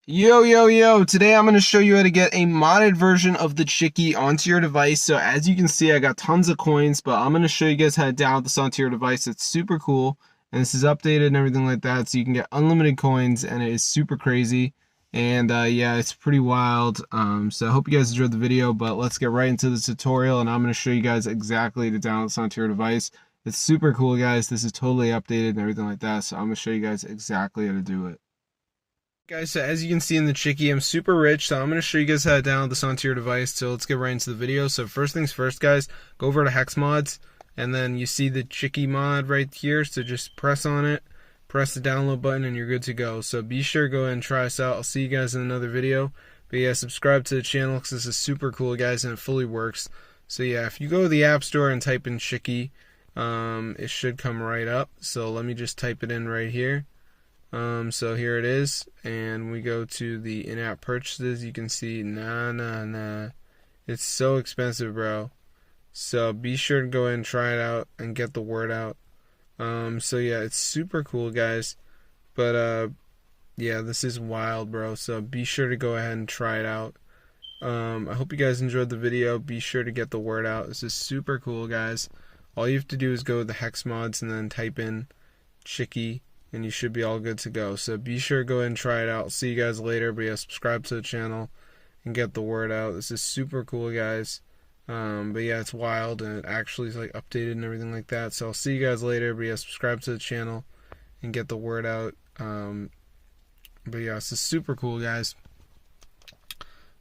Yo, today I'm going to show you how to get a modded version of the Chikii onto your device. So as you can see, I got tons of coins, but I'm going to show you guys how to download this onto your device. It's super cool, and this is updated and everything like that, so you can get unlimited coins, and it is super crazy. And yeah, it's pretty wild. So I hope you guys enjoyed the video, but let's get right into the tutorial, and I'm going to show you guys exactly to download this onto your device. It's super cool, guys. This is totally updated and everything like that, so I'm going to show you guys exactly how to do it. Guys, so as you can see in the Chikii, I'm super rich, so I'm going to show you guys how to download this onto your device. So let's get right into the video. So first things first, guys, go over to Hex Mods, and then you see the Chikii mod right here. So just press on it, press the download button, and you're good to go. So be sure to go ahead and try us out. I'll see you guys in another video. But yeah, subscribe to the channel because this is super cool, guys, and it fully works. So yeah, if you go to the App Store and type in Chikii, it should come right up. So let me just type it in right here. So here it is, and we go to the in-app purchases. You can see, nah, it's so expensive, bro. So be sure to go ahead and try it out and get the word out. So yeah, it's super cool, guys. But yeah, this is wild, bro. So be sure to go ahead and try it out. I hope you guys enjoyed the video. Be sure to get the word out. This is super cool, guys. All you have to do is go to the Hex Mods and then type in Chikii, and you should be all good to go. So be sure to go ahead and try it out. See you guys later. But yeah, subscribe to the channel and get the word out. This is super cool, guys. But yeah, it's wild, and it actually is like updated and everything like that. So I'll see you guys later. But yeah, subscribe to the channel and get the word out. But yeah, this is super cool, guys.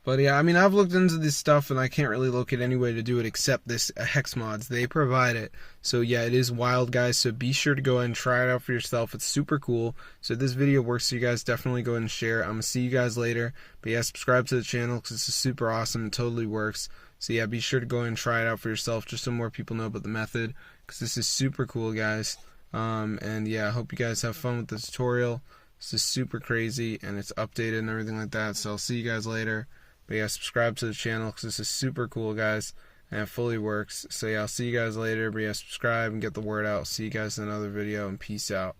But yeah, I mean, I've looked into this stuff, and I can't really locate any way to do it except this Hex Mods. They provide it. So yeah, it is wild, guys. So be sure to go ahead and try it out for yourself. It's super cool. So if this video works for you guys, definitely go ahead and share it. I'm going to see you guys later. But yeah, subscribe to the channel because this is super awesome. It totally works. So yeah, be sure to go ahead and try it out for yourself just so more people know about the method, because this is super cool, guys. And yeah, I hope you guys have fun with the tutorial. This is super crazy, and it's updated and everything like that. So I'll see you guys later. But yeah, subscribe to the channel because this is super cool, guys, and it fully works. So yeah, I'll see you guys later. But yeah, subscribe and get the word out. See you guys in another video, and peace out.